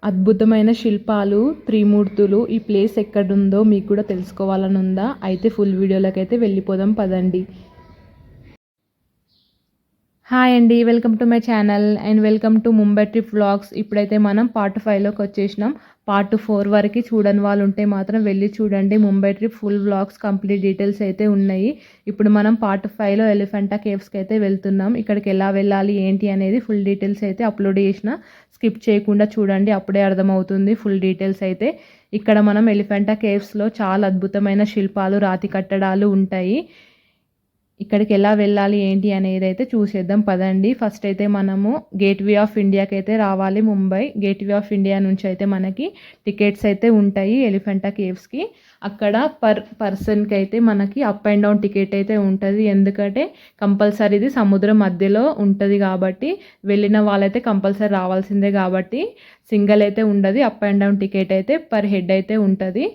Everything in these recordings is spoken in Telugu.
అద్భుతమైన శిల్పాలు, త్రిమూర్తులు. ఈ ప్లేస్ ఎక్కడుందో మీకు కూడా తెలుసుకోవాలని ఉందా? అయితే ఫుల్ వీడియోలోకైతే వెళ్ళిపోదాం పదండి. హాయ్ అండి, welcome to my channel and welcome to Mumbai trip vlogs. ఇప్పుడైతే మనం పార్ట్ 5లోకి వచ్చేసినాం. పార్ట్ 4 వరకు చూడని వాళ్ళు ఉంటే మాత్రం వెళ్ళి చూడండి. Mumbai trip full vlogs complete details అయితే ఉన్నాయి. ఇప్పుడు మనం పార్ట్ 5లో ఎలిఫెంటా కేవ్స్కి అయితే వెళ్తున్నాం. ఇక్కడికి ఎలా వెళ్ళాలి ఏంటి అనేది ఫుల్ డీటెయిల్స్ అయితే అప్లోడ్ చేసిన. స్కిప్ చేయకుండా చూడండి, అప్పుడే అర్థమవుతుంది ఫుల్ డీటెయిల్స్ అయితే. ఇక్కడ మనం ఎలిఫెంటా కేవ్స్లో చాలా అద్భుతమైన శిల్పాలు, రాతి కట్టడాలు ఉంటాయి. ఇక్కడికి ఎలా వెళ్ళాలి ఏంటి అనేది అయితే చూసేద్దాం పదండి. ఫస్ట్ అయితే మనము గేట్వే ఆఫ్ ఇండియాకి అయితే రావాలి. ముంబై గేట్వే ఆఫ్ ఇండియా నుంచి అయితే మనకి టికెట్స్ అయితే ఉంటాయి ఎలిఫెంటా కేవ్స్కి. అక్కడ పర్సన్కి అయితే మనకి అప్ అండ్ డౌన్ టికెట్ అయితే ఉంటుంది. ఎందుకంటే కంపల్సరీ ఇది సముద్రం మధ్యలో ఉంటుంది కాబట్టి వెళ్ళిన వాళ్ళైతే కంపల్సరీ రావాల్సిందే కాబట్టి సింగిల్ అయితే ఉండదు. అప్ అండ్ డౌన్ టికెట్ అయితే పర్ హెడ్ అయితే ఉంటుంది.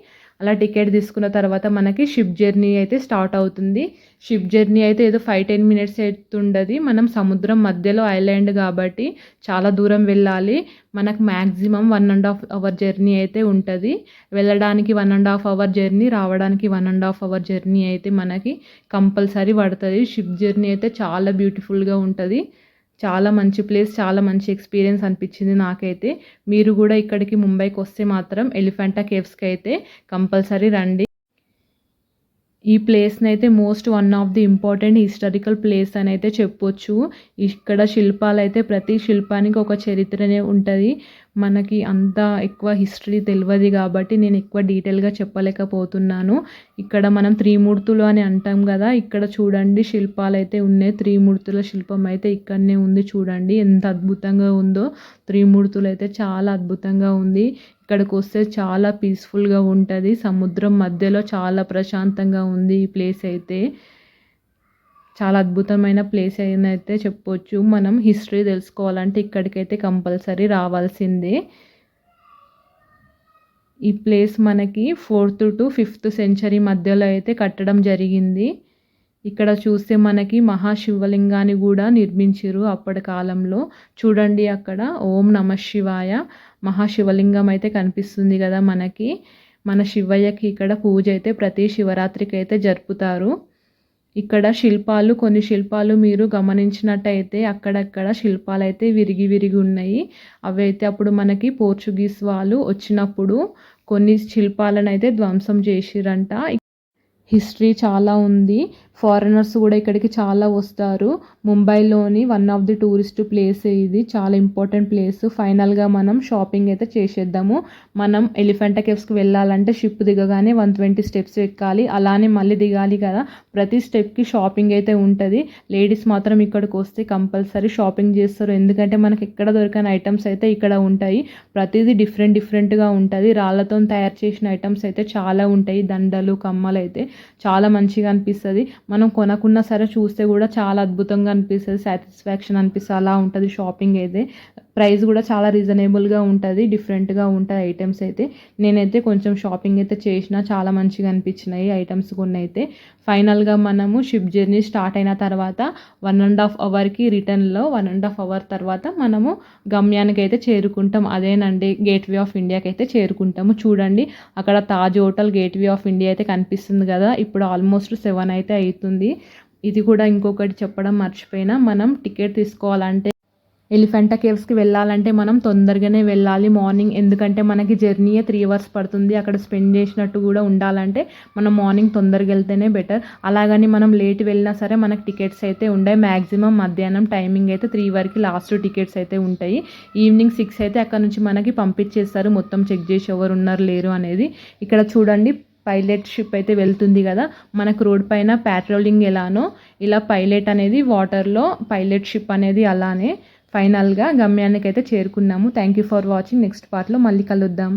అలా టికెట్ తీసుకున్న తర్వాత మనకి షిప్ జర్నీ అయితే స్టార్ట్ అవుతుంది. షిప్ జర్నీ అయితే ఏదో 5-10 మినిట్స్ అవుతుండదు. మనం సముద్రం మధ్యలో ఐలాండ్ కాబట్టి చాలా దూరం వెళ్ళాలి. మనకు మ్యాక్సిమం 1.5 అవర్ జర్నీ అయితే ఉంటుంది. వెళ్ళడానికి 1.5 అవర్ జర్నీ, రావడానికి 1.5 అవర్ జర్నీ అయితే మనకి కంపల్సరీ పడుతుంది. షిప్ జర్నీ అయితే చాలా బ్యూటిఫుల్గా ఉంటుంది. చాలా మంచి ప్లేస్, చాలా మంచి ఎక్స్పీరియన్స్ అనిపించింది నాకైతే. మీరు కూడా ఇక్కడికి ముంబైకి వస్తే మాత్రం ఎలిఫెంటా కేవ్స్కి అయితే కంపల్సరీ రండి. ఈ ప్లేస్ని అయితే one of the important historical place అని అయితే చెప్పొచ్చు. ఇక్కడ శిల్పాలు అయితే ప్రతి శిల్పానికి ఒక చరిత్రనే ఉంటుంది. మనకి అంత ఎక్కువ హిస్టరీ తెలియదు కాబట్టి నేను ఎక్కువ డీటెయిల్గా చెప్పలేకపోతున్నాను. ఇక్కడ మనం త్రిమూర్తులు అని అంటాం కదా, ఇక్కడ చూడండి శిల్పాలు అయితే ఉన్నాయి. త్రిమూర్తుల శిల్పం అయితే ఇక్కడనే ఉంది. చూడండి ఎంత అద్భుతంగా ఉందో. త్రిమూర్తులు అయితే చాలా అద్భుతంగా ఉంది. ఇక్కడికి వస్తే చాలా పీస్ఫుల్గా ఉంటుంది. సముద్రం మధ్యలో చాలా ప్రశాంతంగా ఉంది ఈ ప్లేస్ అయితే. చాలా అద్భుతమైన ప్లేస్ అయితే చెప్పొచ్చు. మనం హిస్టరీ తెలుసుకోవాలంటే ఇక్కడికైతే కంపల్సరీ రావాల్సిందే. ఈ ప్లేస్ మనకి 4th to 5th సెంచరీ మధ్యలో అయితే కట్టడం జరిగింది. ఇక్కడ చూస్తే మనకి మహాశివలింగాన్ని కూడా నిర్మించారు అప్పటి కాలంలో. చూడండి అక్కడ ఓం నమ శివాయ మహాశివలింగం అయితే కనిపిస్తుంది కదా మనకి. మన శివయ్యకి ఇక్కడ పూజ అయితే ప్రతి శివరాత్రికి అయితే జరుపుతారు. ఇక్కడ శిల్పాలు, కొన్ని శిల్పాలు మీరు గమనించినట్టయితే అక్కడక్కడ శిల్పాలు అయితే విరిగి విరిగి ఉన్నాయి. అవి అయితే అప్పుడు మనకి పోర్చుగీస్ వాళ్ళు వచ్చినప్పుడు కొన్ని శిల్పాలను అయితే ధ్వంసం చేసిరంట. హిస్టరీ చాలా ఉంది. ఫారినర్స్ కూడా ఇక్కడికి చాలా వస్తారు. ముంబైలోని one of the tourist place ఇది. చాలా ఇంపార్టెంట్ ప్లేస్. ఫైనల్గా మనం షాపింగ్ అయితే చేసేద్దాము. మనం ఎలిఫెంటా కేవ్స్కి వెళ్ళాలంటే షిప్ దిగగానే 120 స్టెప్స్ ఎక్కాలి. అలానే మళ్ళీ దిగాలి కదా. ప్రతి స్టెప్కి షాపింగ్ అయితే ఉంటుంది. లేడీస్ మాత్రం ఇక్కడికి వస్తే కంపల్సరీ షాపింగ్ చేస్తారు. ఎందుకంటే మనకి ఎక్కడ దొరకని ఐటమ్స్ అయితే ఇక్కడ ఉంటాయి. ప్రతిదీ డిఫరెంట్గా ఉంటుంది. రాళ్ళతో తయారు చేసిన ఐటమ్స్ అయితే చాలా ఉంటాయి. దండలు, కమ్మలు అయితే చాలా మంచిగా అనిపిస్తుంది. మనం కొనకున్నా సరే చూస్తే కూడా చాలా అద్భుతంగా అనిపిస్తుంది. సాటిస్ఫాక్షన్ అనిపిస్తుంది. అలా ఉంటుంది షాపింగ్ అయితే. ప్రైస్ కూడా చాలా రీజనబుల్గా ఉంటుంది. డిఫరెంట్గా ఉంటాయి ఐటమ్స్ అయితే. నేనైతే కొంచెం షాపింగ్ అయితే చేసిన, చాలా మంచిగా అనిపించినాయి ఐటమ్స్ కొన్ని అయితే. ఫైనల్గా మనము షిప్ జర్నీ స్టార్ట్ అయిన తర్వాత 1.5 అవర్కి రిటర్న్లో 1.5 అవర్ తర్వాత మనము గమ్యానికి అయితే చేరుకుంటాం. అదేనండి గేట్వే ఆఫ్ ఇండియాకి అయితే చేరుకుంటాము. చూడండి అక్కడ Taj hotel gateway of India అయితే కనిపిస్తుంది కదా. ఇప్పుడు ఆల్మోస్ట్ 7 అయితే అవుతుంది. ఇది కూడా ఇంకొకటి చెప్పడం మర్చిపోయినా, మనం టికెట్ తీసుకోవాలంటే ఎలిఫెంటా కేవ్స్కి వెళ్ళాలంటే మనం తొందరగానే వెళ్ళాలి మార్నింగ్. ఎందుకంటే మనకి జర్నీయే 3 అవర్స్ పడుతుంది. అక్కడ స్పెండ్ చేసినట్టు కూడా ఉండాలంటే మనం మార్నింగ్ తొందరగా వెళ్తేనే బెటర్. అలాగని మనం లేట్ వెళ్ళినా సరే మనకి టికెట్స్ అయితే ఉంటాయి. మ్యాక్సిమం మధ్యాహ్నం టైమింగ్ అయితే 3 వరకు లాస్ట్ టికెట్స్ అయితే ఉంటాయి. ఈవినింగ్ 6 అయితే అక్కడ నుంచి మనకి పంపించేస్తారు, మొత్తం చెక్ చేసి ఎవరు ఉన్నారు లేరు అనేది. ఇక్కడ చూడండి పైలట్ షిప్ అయితే వెళ్తుంది కదా. మనకు రోడ్ పైన ప్యాట్రోలింగ్ ఎలానో ఇలా పైలట్ అనేది వాటర్లో పైలట్ షిప్ అనేది అలానే. ఫైనల్గా గమ్యానికి అయితే చేరుకున్నాము. Thank you for watching. Next పార్ట్లో మళ్ళీ కలుద్దాం.